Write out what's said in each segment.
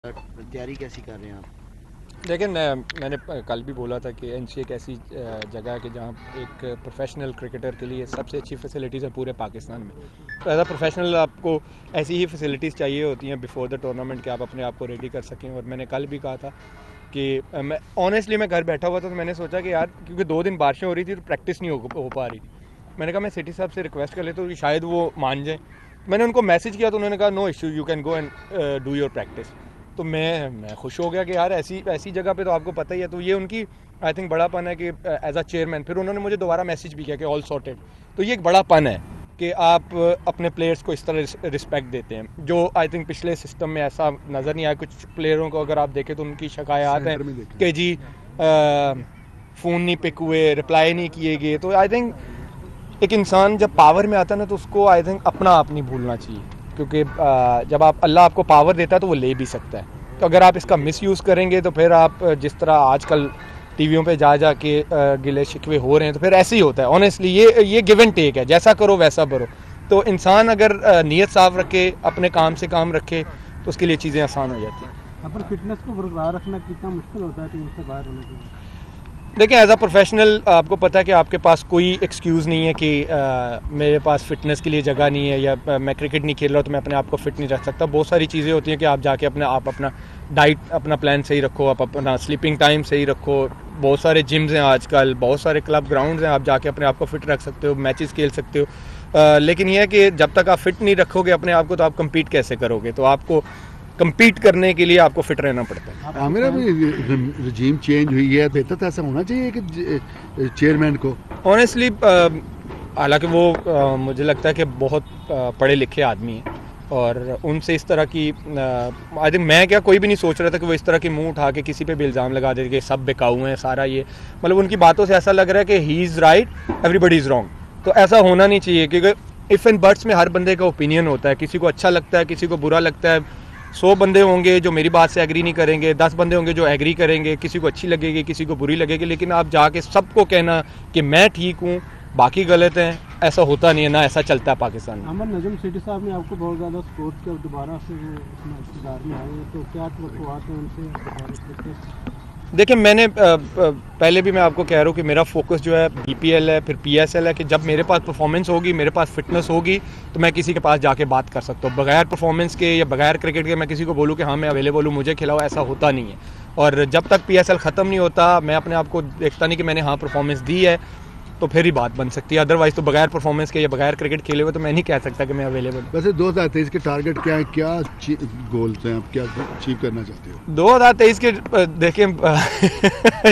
तैयारी कैसी कर रहे हैं आप? लेकिन मैंने कल भी बोला था कि एनसी एक ऐसी जगह है कि जहाँ एक प्रोफेशनल क्रिकेटर के लिए सबसे अच्छी फैसिलिटीज़ है पूरे पाकिस्तान में। तो एज अ प्रोफेशनल आपको ऐसी ही फैसिलिटीज़ चाहिए होती हैं बिफोर द टूर्नामेंट कि आप अपने आप को रेडी कर सकें। और मैंने कल भी कहा था कि मैं ऑनेस्टली मैं घर बैठा हुआ था तो मैंने सोचा कि यार क्योंकि 2 दिन बारिशें हो रही थी तो प्रैक्टिस नहीं हो पा रही थी। मैंने कहा मैं सिटी साहब से रिक्वेस्ट कर लेता हूँ, शायद वो मान जाए। मैंने उनको मैसेज किया तो उन्होंने कहा no issue, you can go and do your practice. तो मैं खुश हो गया कि यार ऐसी ऐसी जगह पे तो आपको पता ही है। तो ये उनकी आई थिंक बड़ापन है कि एज अ चेयरमैन फिर उन्होंने मुझे दोबारा मैसेज भी किया कि ऑल सॉर्टेड। तो ये एक बड़ापन है कि आप अपने प्लेयर्स को इस तरह रिस्पेक्ट देते हैं, जो आई थिंक पिछले सिस्टम में ऐसा नज़र नहीं आया। कुछ प्लेयरों को अगर आप देखें तो उनकी शिकायत है कि जी फ़ोन नहीं पिक हुए, रिप्लाई नहीं किए गए। तो आई थिंक एक इंसान जब पावर में आता है ना तो उसको आई थिंक अपना आप नहीं भूलना चाहिए, क्योंकि जब आप अल्लाह आपको पावर देता है तो वो ले भी सकता है। तो अगर आप इसका मिसयूज़ करेंगे तो फिर आप जिस तरह आजकल टीवियों पे जा के गिले शिकवे हो रहे हैं तो फिर ऐसे ही होता है। ऑनेस्टली ये गिव एंड टेक है, जैसा करो वैसा भरो। तो इंसान अगर नीयत साफ रखे, अपने काम से काम रखे तो उसके लिए चीज़ें आसान हो जाती हैं। यहाँ पर फिटनेस को बरकरार रखना कितना मुश्किल होता है टीम से बाहर होने के लिए? देखिए एज अ प्रोफेशनल आपको पता है कि आपके पास कोई एक्सक्यूज़ नहीं है कि मेरे पास फ़िटनेस के लिए जगह नहीं है या मैं क्रिकेट नहीं खेल रहा तो मैं अपने आप को फ़िट नहीं रख सकता। बहुत सारी चीज़ें होती हैं कि आप जाके अपना डाइट अपना प्लान सही रखो, आप अपना स्लीपिंग टाइम सही रखो। बहुत सारे जिम्स हैं आजकल, बहुत सारे क्लब ग्राउंड्स हैं, आप जाके अपने आप को फ़िट रख सकते हो, मैचेस खेल सकते हो। लेकिन यह है कि जब तक आप फ़िट नहीं रखोगे अपने आप को तो आप कम्पीट कैसे करोगे? तो आपको कम्पीट करने के लिए आपको फिट रहना पड़ता है। आमिर, अभी रजीम चेंज हुई है, बेहतर तो ऐसा होना चाहिए कि चेयरमैन को ऑनेस्टली हालांकि वो मुझे लगता है कि बहुत पढ़े लिखे आदमी हैं और उनसे इस तरह की आई थिंक मैं क्या कोई भी नहीं सोच रहा था कि वो इस तरह की मुंह उठा के किसी पे भी इल्ज़ाम लगा देते कि सब बिकाऊ हैं सारा। ये मतलब उनकी बातों से ऐसा लग रहा है कि he is right everybody is wrong. तो ऐसा होना नहीं चाहिए, क्योंकि इफ़ एंड बट्स में हर बंदे का ओपिनियन होता है। किसी को अच्छा लगता है, किसी को बुरा लगता है। 100 बंदे होंगे जो मेरी बात से एग्री नहीं करेंगे, 10 बंदे होंगे जो एग्री करेंगे, किसी को अच्छी लगेगी किसी को बुरी लगेगी। लेकिन आप जाके सबको कहना कि मैं ठीक हूँ बाकी गलत हैं, ऐसा होता नहीं है, ना ऐसा चलता है पाकिस्तान में। अमर नजम सेठी साहब ने आपको बहुत ज़्यादा सपोर्ट किया, दोबारा से वो उसमें इक़्तिदार में आए, तो क्या तवक्कुआत हैं उनसे? देखिए मैंने पहले भी मैं आपको कह रहा हूँ कि मेरा फोकस जो है बीपीएल है, फिर पीएसएल है। कि जब मेरे पास परफॉर्मेंस होगी, मेरे पास फिटनेस होगी तो मैं किसी के पास जाके बात कर सकता हूँ। बगैर परफॉर्मेंस के या बगैर क्रिकेट के मैं किसी को बोलूँ कि हाँ मैं अवेलेबल हूँ मुझे खिलाओ, ऐसा होता नहीं है। और जब तक पीएसएल ख़त्म नहीं होता मैं अपने आप को देखता नहीं कि मैंने हाँ परफॉर्मेंस दी है तो फिर ही बात बन सकती है। अदरवाइज़ तो बगैर परफॉर्मेंस के या बगैर क्रिकेट खेले हुए तो मैं नहीं कह सकता कि मैं अवेलेबल हूँ। वैसे 2023 के टारगेट क्या है, क्या गोल्स हैं, आप क्या अचीव करना चाहते हो 2023 के? देखिए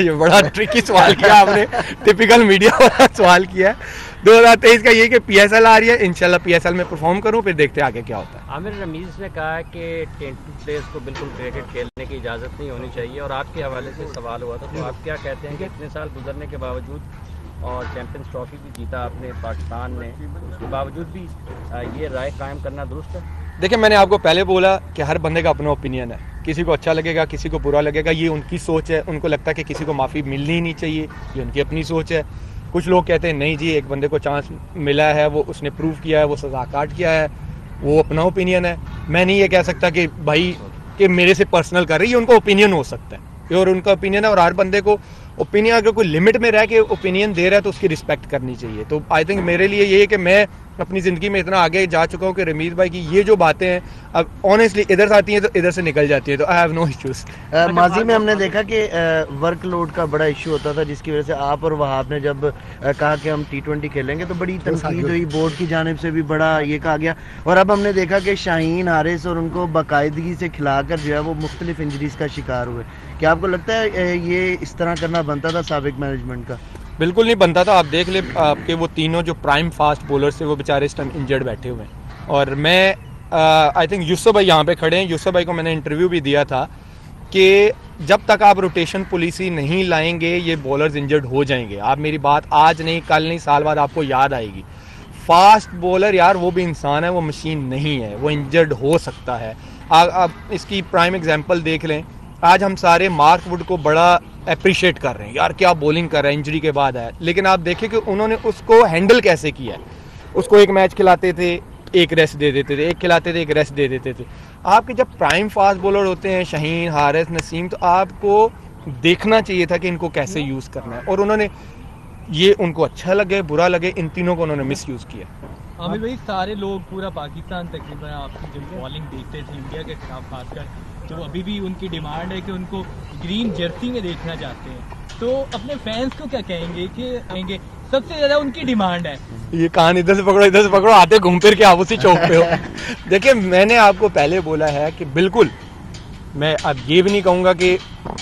ये बड़ा ट्रिकी सवाल किया आपने, टिपिकल मीडिया वाला सवाल किया है। 2023 का ये कि पीएसएल आ रही है, इंशाल्लाह पीएसएल में परफॉर्म करूँ, फिर देखते हैं आगे क्या होता है। आमिर रमीज़ ने कहा है कि टेंटेड प्लेयर्स को बिल्कुल क्रिकेट खेलने की इजाज़त नहीं होनी चाहिए, और आपके हवाले से सवाल हुआ था तो आप क्या कहते हैं कि इतने साल गुजरने के बावजूद और चैम्पियंस ट्रॉफी भी जीता आपने पाकिस्तान ने, उसके बावजूद भी ये राय कायम करना दुरुस्त है? देखिए मैंने आपको पहले बोला कि हर बंदे का अपना ओपिनियन है, किसी को अच्छा लगेगा किसी को बुरा लगेगा, ये उनकी सोच है। उनको लगता है कि किसी को माफ़ी मिलनी ही नहीं चाहिए, ये उनकी अपनी सोच है। कुछ लोग कहते हैं नहीं जी एक बंदे को चांस मिला है, वो उसने प्रूव किया है, वो सज़ा काट किया है, वो अपना ओपिनियन है। मैं नहीं ये कह सकता कि भाई कि मेरे से पर्सनल कर रही है, उनका ओपिनियन हो सकता है और उनका ओपिनियन है। और हर बंदे को ओपिनियन अगर कोई लिमिट में रह के ओपिनियन दे रहा है तो उसकी रिस्पेक्ट करनी चाहिए। तो आई थिंक मेरे लिए ये है कि मैं अपनी ज़िंदगी में इतना आगे जा चुका हूँ कि रमीज़ भाई की ये जो बातें हैं अब ऑनेस्टली इधर से आती हैं तो इधर से निकल जाती है, तो आई हैव नो इश्यूज़। माजी में हमने देखा कि वर्कलोड का बड़ा इशू होता था, जिसकी वजह से आप और वहाब ने जब कहा कि हम T20 खेलेंगे तो बड़ी तनकीद हुई, बोर्ड की जानिब से भी बड़ा ये कहा गया। और अब हमने देखा कि शाहीन हारिस और उनको बाकायदगी से खिलाकर जो है वो मुख्तलिफ इंजरीज़ का शिकार हुए। क्या आपको लगता है ये इस तरह करना बनता था साबिक मैनेजमेंट का? बिल्कुल नहीं बनता था। आप देख ले आपके वो तीनों जो प्राइम फास्ट बॉलर्स थे वो बेचारे इस टाइम इंजर्ड बैठे हुए हैं। और मैं आई थिंक यूसुफ भाई यहाँ पे खड़े हैं, यूसुफ भाई को मैंने इंटरव्यू भी दिया था कि जब तक आप रोटेशन पॉलिसी नहीं लाएंगे ये बॉलर्स इंजर्ड हो जाएंगे। आप मेरी बात आज नहीं कल नहीं साल बाद आपको याद आएगी। फास्ट बॉलर यार वो भी इंसान है, वो मशीन नहीं है, वो इंजर्ड हो सकता है। आप इसकी प्राइम एग्जांपल देख लें, आज हम सारे मार्क वुड को बड़ा अप्रिशिएट कर रहे हैं, यार क्या बॉलिंग कर रहा है, इंजरी के बाद है। लेकिन आप देखें कि उन्होंने उसको हैंडल कैसे किया है। उसको एक मैच खिलाते थे, एक रेस्ट दे देते थे, एक खिलाते थे एक रेस्ट दे देते थे। आपके जब प्राइम फास्ट बॉलर होते हैं शाहीन, हारिस, नसीम, तो आपको देखना चाहिए था कि इनको कैसे यूज़ करना है, और उन्होंने ये उनको अच्छा लगे बुरा लगे इन तीनों को उन्होंने मिस यूज़ किया। आमिर भाई, सारे लोग पूरा पाकिस्तान तकरीबन आपकी जब बॉलिंग देखते थे इंडिया के खिलाफ खासकर, तो अभी भी उनकी डिमांड है कि उनको ग्रीन जर्सी में देखना चाहते हैं, तो अपने फैंस को क्या कहेंगे कि आएंगे सबसे ज़्यादा उनकी डिमांड है? ये कान इधर से पकड़ो आते घूम फिर के आप उसी चौक पे हो। देखिए, मैंने आपको पहले बोला है कि बिल्कुल मैं अब ये भी नहीं कहूँगा कि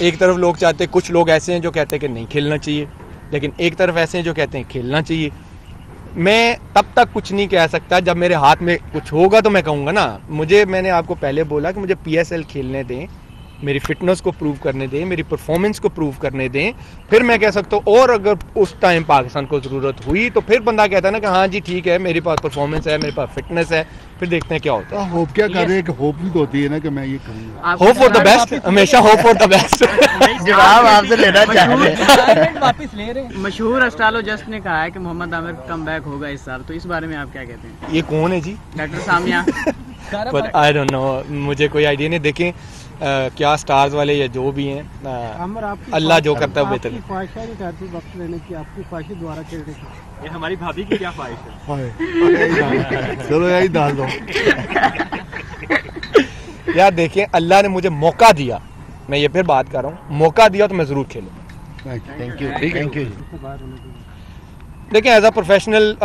एक तरफ लोग चाहते, कुछ लोग ऐसे हैं जो कहते हैं कि नहीं खेलना चाहिए, लेकिन एक तरफ ऐसे हैं जो कहते हैं खेलना चाहिए। मैं तब तक कुछ नहीं कह सकता, जब मेरे हाथ में कुछ होगा तो मैं कहूँगा ना। मैंने आपको पहले बोला कि मुझे PSL खेलने दें, मेरी फिटनेस को प्रूव करने दें, मेरी परफॉर्मेंस को प्रूव करने दें, फिर मैं कह सकता हूँ। और अगर उस टाइम पाकिस्तान को ज़रूरत हुई तो फिर बंदा कहता है ना कि हाँ जी ठीक है, मेरे पास परफॉर्मेंस है, मेरे पास फिटनेस है, फिर देखते हैं क्या होता है। होप क्या कर रहे हैं कि होप भी तो होती है ना कि मैं ये करूँगा। होप फॉर द बेस्ट, हमेशा होप फॉर द बेस्ट। जवाब आपसे लेना चाह रहे हैं। वापस ले रहे हैं। मशहूर एस्ट्रोलॉजिस्ट ने कहा है कि मोहम्मद आमिर कम बैक होगा इस साल, तो इस बारे में आप क्या कहते हैं? ये कौन है जी? डॉक्टर सामिया। पर आई डोंट नो, मुझे कोई आइडिया नहीं। देखें क्या स्टार्स वाले या जो भी हैं, अल्लाह जो करता है बेहतर है। ख्वाहिश नहीं करती वक्त लेने की, आपकी ख्वाहिश द्वारा खेलने की? ये हमारी भाभी की क्या ख्वाहिश है? चलो यही डाल दो। यार देखें, अल्लाह ने मुझे मौका दिया, मैं ये फिर बात कर रहा हूँ, मौका दिया तो मैं ज़रूर खेलूँ। Thank you, thank you. देखें, एज अ प्रोफेशनल